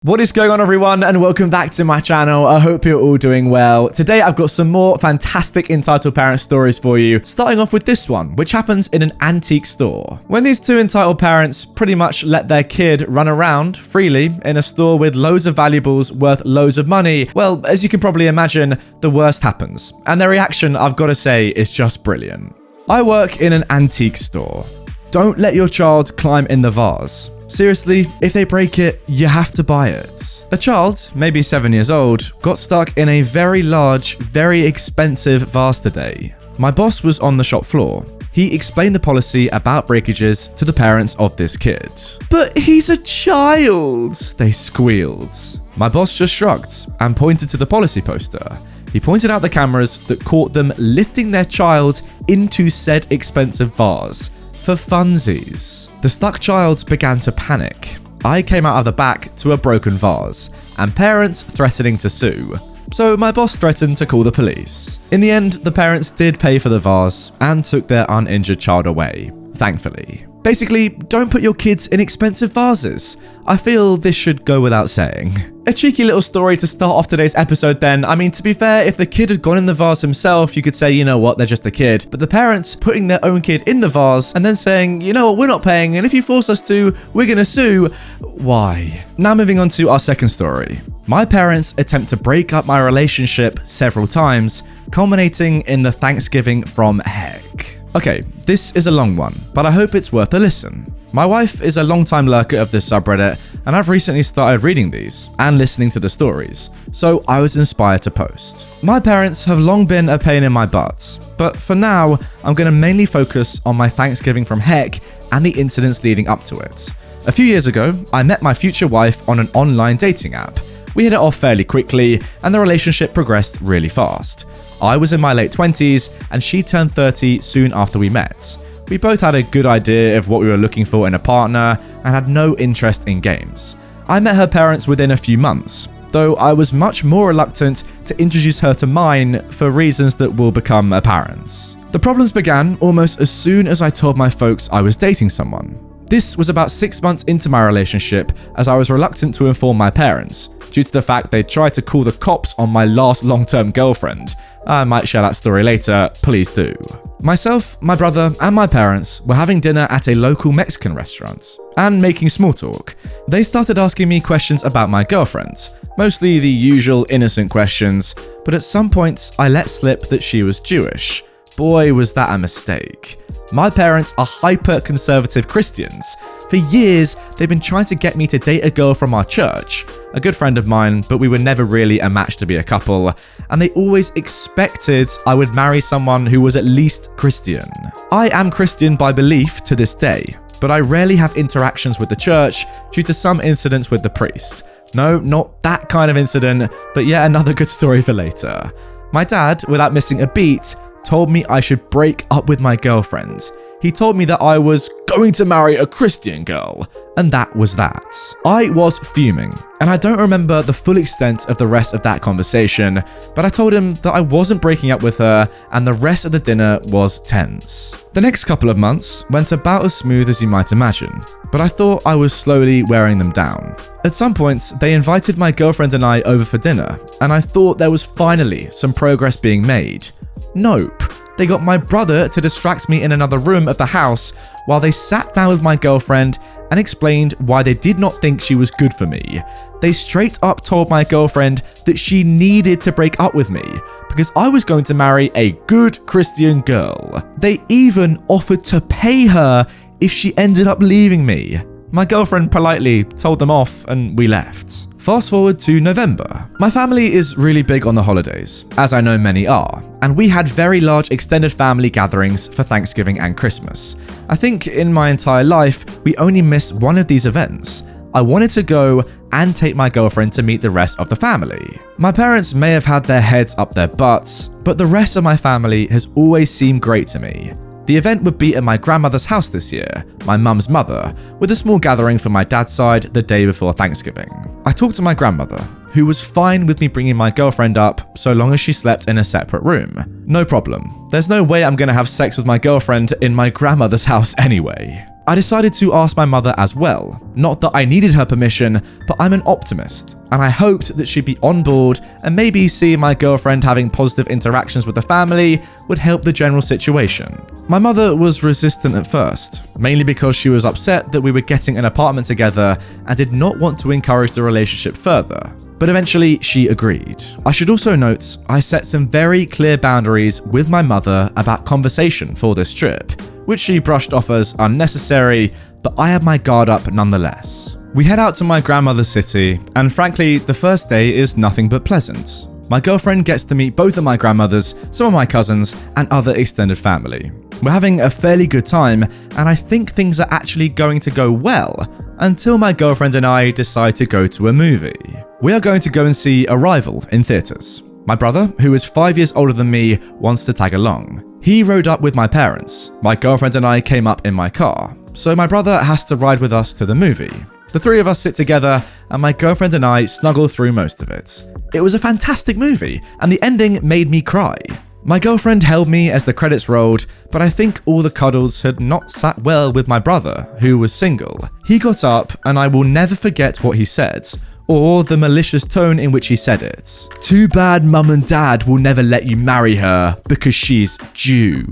What is going on, everyone, and welcome back to my channel. I hope you're all doing well. Today I've got some more fantastic entitled parent stories for you, starting off with this one, which happens in an antique store. When these two entitled parents pretty much let their kid run around freely in a store with loads of valuables worth loads of money, well, as you can probably imagine, the worst happens. And their reaction, I've got to say, is just brilliant. I work in an antique store. Don't let your child climb in the vase. Seriously, if they break it, you have to buy it. A child, maybe 7 years old, got stuck in a very large, very expensive vase today. My boss was on the shop floor. He explained the policy about breakages to the parents of this kid. "But he's a child," they squealed. My boss just shrugged and pointed to the policy poster. He pointed out the cameras that caught them lifting their child into said expensive vase. For funsies. The stuck child began to panic. I came out of the back to a broken vase, and parents threatening to sue. So my boss threatened to call the police. In the end, the parents did pay for the vase and took their uninjured child away, thankfully. Basically, don't put your kids in expensive vases. I feel this should go without saying. A cheeky little story to start off today's episode then. I mean, to be fair, if the kid had gone in the vase himself, you could say, you know what, they're just a kid. But the parents putting their own kid in the vase and then saying, you know what, we're not paying, and if you force us to, we're gonna sue. Why? Now moving on to our second story. My parents attempt to break up my relationship several times, culminating in the Thanksgiving from heck. Okay, this is a long one, but I hope it's worth a listen. My wife is a long-time lurker of this subreddit, and I've recently started reading these and listening to the stories, so I was inspired to post. My parents have long been a pain in my butt, but for now, I'm going to mainly focus on my Thanksgiving from heck and the incidents leading up to it. A few years ago, I met my future wife on an online dating app. We hit it off fairly quickly, and the relationship progressed really fast. I was in my late 20s, and she turned 30 soon after we met. We both had a good idea of what we were looking for in a partner, and had no interest in games. I met her parents within a few months, though I was much more reluctant to introduce her to mine for reasons that will become apparent. The problems began almost as soon as I told my folks I was dating someone. This was about 6 months into my relationship, as I was reluctant to inform my parents, due to the fact they tried to call the cops on my last long-term girlfriend. I might share that story later, please do. Myself, my brother, and my parents were having dinner at a local Mexican restaurant, and making small talk. They started asking me questions about my girlfriend, mostly the usual innocent questions, but at some points I let slip that she was Jewish. Boy, was that a mistake. My parents are hyper-conservative Christians. For years, they've been trying to get me to date a girl from our church, a good friend of mine, but we were never really a match to be a couple, and they always expected I would marry someone who was at least Christian. I am Christian by belief to this day, but I rarely have interactions with the church due to some incidents with the priest. No, not that kind of incident, but yet another good story for later. My dad, without missing a beat, told me I should break up with my girlfriend. He told me that I was going to marry a Christian girl, and that was that. I was fuming, and I don't remember the full extent of the rest of that conversation, but I told him that I wasn't breaking up with her, and the rest of the dinner was tense. The next couple of months went about as smooth as you might imagine, but I thought I was slowly wearing them down. At some point, they invited my girlfriend and I over for dinner, and I thought there was finally some progress being made. Nope. They got my brother to distract me in another room of the house while they sat down with my girlfriend and explained why they did not think she was good for me. They straight up told my girlfriend that she needed to break up with me because I was going to marry a good Christian girl. They even offered to pay her if she ended up leaving me. My girlfriend politely told them off and we left. Fast forward to November. My family is really big on the holidays, as I know many are, and we had very large extended family gatherings for Thanksgiving and Christmas. I think in my entire life, we only missed one of these events. I wanted to go and take my girlfriend to meet the rest of the family. My parents may have had their heads up their butts, but the rest of my family has always seemed great to me. The event would be at my grandmother's house this year, my mum's mother, with a small gathering for my dad's side the day before Thanksgiving. I talked to my grandmother, who was fine with me bringing my girlfriend up so long as she slept in a separate room. No problem. There's no way I'm gonna have sex with my girlfriend in my grandmother's house anyway. I decided to ask my mother as well. Not that I needed her permission, but I'm an optimist, and I hoped that she'd be on board and maybe seeing my girlfriend having positive interactions with the family would help the general situation. My mother was resistant at first, mainly because she was upset that we were getting an apartment together and did not want to encourage the relationship further. But eventually she agreed. I should also note, I set some very clear boundaries with my mother about conversation for this trip, which she brushed off as unnecessary, but I had my guard up nonetheless. We head out to my grandmother's city, and frankly, the first day is nothing but pleasant. My girlfriend gets to meet both of my grandmothers, some of my cousins, and other extended family. We're having a fairly good time, and I think things are actually going to go well, until my girlfriend and I decide to go to a movie. We are going to go and see Arrival in theaters. My brother, who is 5 years older than me, wants to tag along. He rode up with my parents. My girlfriend and I came up in my car, so my brother has to ride with us to the movie. The three of us sit together, and my girlfriend and I snuggle through most of it. It was a fantastic movie, and the ending made me cry. My girlfriend held me as the credits rolled, but I think all the cuddles had not sat well with my brother, who was single. He got up, and I will never forget what he said, or the malicious tone in which he said it. "Too bad mum and dad will never let you marry her because she's Jew."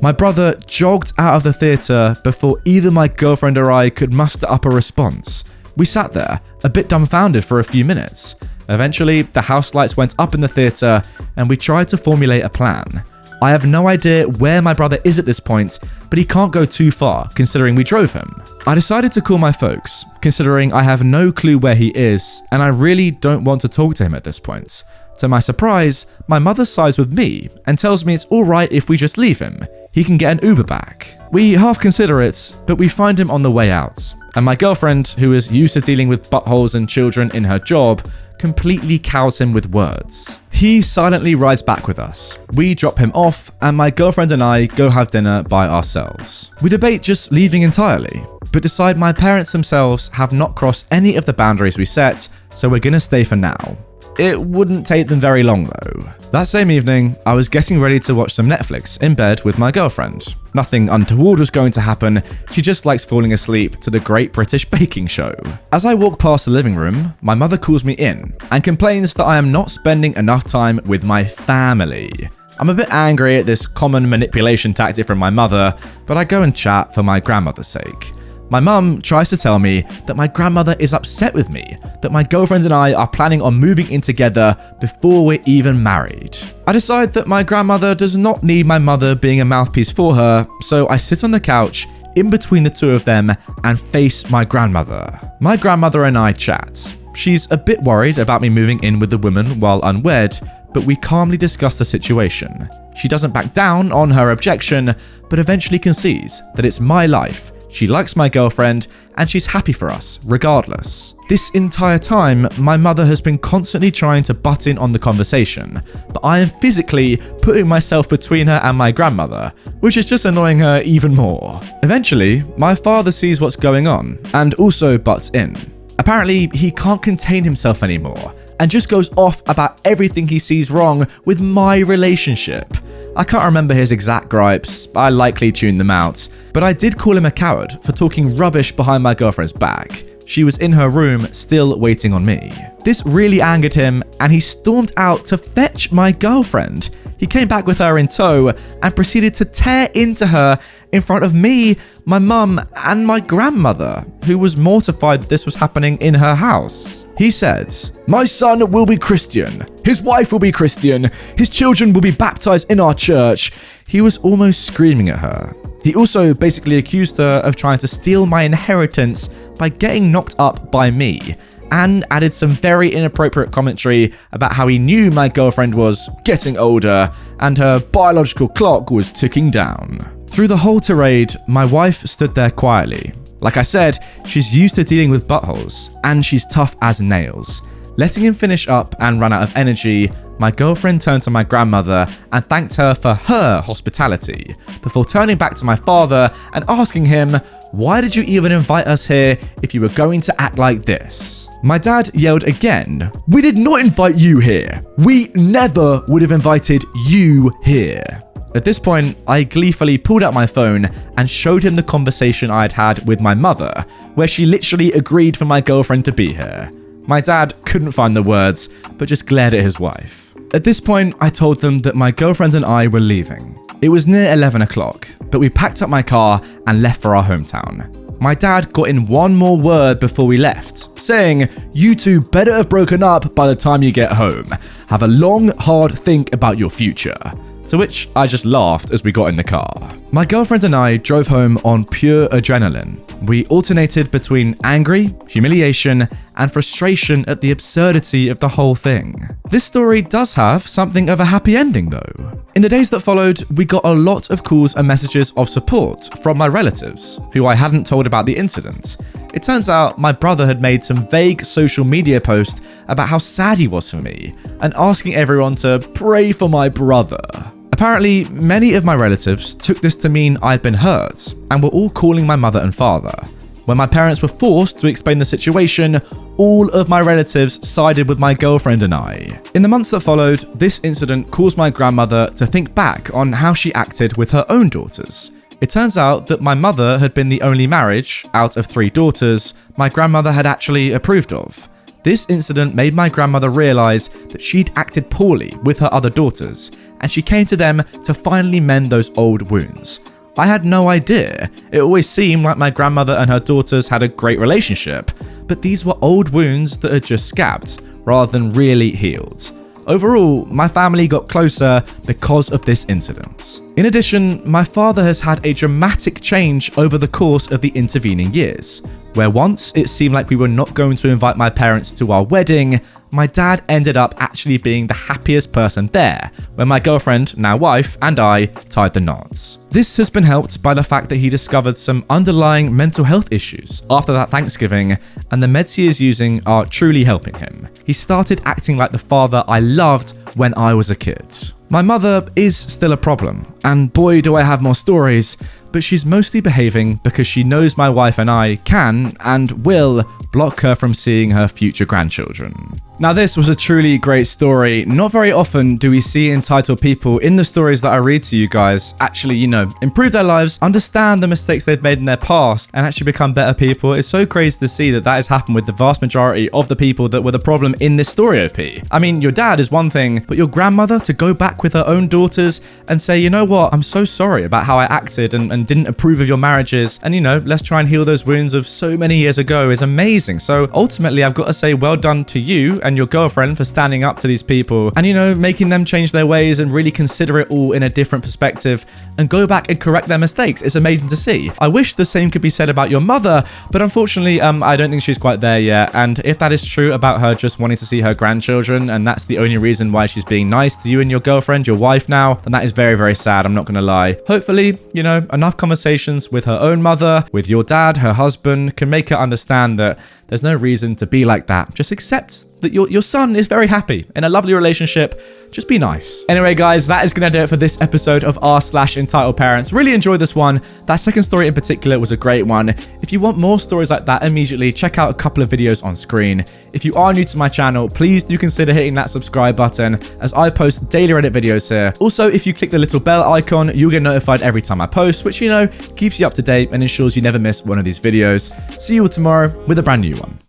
My brother jogged out of the theatre before either my girlfriend or I could muster up a response. We sat there, a bit dumbfounded for a few minutes. Eventually, the house lights went up in the theatre, and we tried to formulate a plan. I have no idea where my brother is at this point, but he can't go too far, considering we drove him. I decided to call my folks, considering I have no clue where he is, and I really don't want to talk to him at this point. To my surprise, my mother sides with me and tells me it's alright if we just leave him. He can get an Uber back. We half consider it, but we find him on the way out. And my girlfriend, who is used to dealing with buttholes and children in her job, completely cows him with words. He silently rides back with us. We drop him off, and my girlfriend and I go have dinner by ourselves. We debate just leaving entirely, but decide my parents themselves have not crossed any of the boundaries we set, so we're gonna stay for now. It wouldn't take them very long though. That same evening, I was getting ready to watch some Netflix in bed with my girlfriend. Nothing untoward was going to happen, she just likes falling asleep to the Great British Baking Show. As I walk past the living room, my mother calls me in and complains that I am not spending enough time with my family. I'm a bit angry at this common manipulation tactic from my mother, but I go and chat for my grandmother's sake. My mum tries to tell me that my grandmother is upset with me, that my girlfriend and I are planning on moving in together before we're even married. I decide that my grandmother does not need my mother being a mouthpiece for her, so I sit on the couch in between the two of them and face my grandmother. My grandmother and I chat. She's a bit worried about me moving in with the woman while unwed, but we calmly discuss the situation. She doesn't back down on her objection, but eventually concedes that it's my life. She likes my girlfriend, and she's happy for us, regardless. This entire time, my mother has been constantly trying to butt in on the conversation, but I am physically putting myself between her and my grandmother, which is just annoying her even more. Eventually, my father sees what's going on, and also butts in. Apparently, he can't contain himself anymore, and just goes off about everything he sees wrong with my relationship. I can't remember his exact gripes, I likely tuned them out, but I did call him a coward for talking rubbish behind my girlfriend's back. She was in her room, still waiting on me. This really angered him, and he stormed out to fetch my girlfriend. He came back with her in tow and proceeded to tear into her in front of me, my mum, and my grandmother, who was mortified that this was happening in her house. He said, "My son will be Christian. His wife will be Christian. His children will be baptized in our church." He was almost screaming at her. He also basically accused her of trying to steal my inheritance by getting knocked up by me, and added some very inappropriate commentary about how he knew my girlfriend was getting older and her biological clock was ticking down. Through the whole tirade, my wife stood there quietly. Like I said, she's used to dealing with buttholes, and she's tough as nails. Letting him finish up and run out of energy, my girlfriend turned to my grandmother and thanked her for her hospitality, before turning back to my father and asking him, "Why did you even invite us here if you were going to act like this?" My dad yelled again, "We did not invite you here. We never would have invited you here." At this point, I gleefully pulled out my phone and showed him the conversation I had had with my mother, where she literally agreed for my girlfriend to be here. My dad couldn't find the words, but just glared at his wife. At this point, I told them that my girlfriend and I were leaving. It was near 11 o'clock, but we packed up my car and left for our hometown. My dad got in one more word before we left, saying, "You two better have broken up by the time you get home. Have a long, hard think about your future." To which I just laughed as we got in the car. My girlfriend and I drove home on pure adrenaline. We alternated between angry, humiliation, and frustration at the absurdity of the whole thing. This story does have something of a happy ending though. In the days that followed, we got a lot of calls and messages of support from my relatives, who I hadn't told about the incident. It turns out my brother had made some vague social media post about how sad he was for me, and asking everyone to pray for my brother. Apparently, many of my relatives took this to mean I'd been hurt, and were all calling my mother and father. When my parents were forced to explain the situation, all of my relatives sided with my girlfriend and I. In the months that followed, this incident caused my grandmother to think back on how she acted with her own daughters. It turns out that my mother had been the only marriage, out of 3 daughters, my grandmother had actually approved of. This incident made my grandmother realise that she'd acted poorly with her other daughters, and she came to them to finally mend those old wounds. I had no idea. It always seemed like my grandmother and her daughters had a great relationship, but these were old wounds that had just scabbed, rather than really healed. Overall, my family got closer because of this incident. In addition, my father has had a dramatic change over the course of the intervening years, where once it seemed like we were not going to invite my parents to our wedding, my dad ended up actually being the happiest person there, when my girlfriend, now wife, and I tied the knots. This has been helped by the fact that he discovered some underlying mental health issues after that Thanksgiving, and the meds he is using are truly helping him. He started acting like the father I loved when I was a kid. My mother is still a problem, and boy do I have more stories, but she's mostly behaving because she knows my wife and I can and will block her from seeing her future grandchildren. Now, this was a truly great story. Not very often do we see entitled people in the stories that I read to you guys actually, improve their lives, understand the mistakes they've made in their past, and actually become better people. It's so crazy to see that has happened with the vast majority of the people that were the problem in this story, OP. I mean, your dad is one thing, but your grandmother to go back with her own daughters and say, you know what, I'm so sorry about how I acted and didn't approve of your marriages, and let's try and heal those wounds of so many years ago is amazing. So ultimately, I've got to say well done to you and your girlfriend for standing up to these people and, making them change their ways and really consider it all in a different perspective and go back and correct their mistakes. It's amazing to see. I wish the same could be said about your mother, but unfortunately, I don't think she's quite there yet. And if that is true about her just wanting to see her grandchildren, and that's the only reason why she's being nice to you and your girlfriend, your wife now, then that is very, very sad. I'm not going to lie. Hopefully, enough conversations with her own mother, with your dad, her husband, can make her understand that there's no reason to be like that. Just accept that your son is very happy in a lovely relationship. Just be nice. Anyway, guys, that is going to do it for this episode of r/Entitled Parents. Really enjoyed this one. That second story in particular was a great one. If you want more stories like that immediately, check out a couple of videos on screen. If you are new to my channel, please do consider hitting that subscribe button, as I post daily Reddit videos here. Also, if you click the little bell icon, you'll get notified every time I post, which, keeps you up to date and ensures you never miss one of these videos. See you all tomorrow with a brand new one.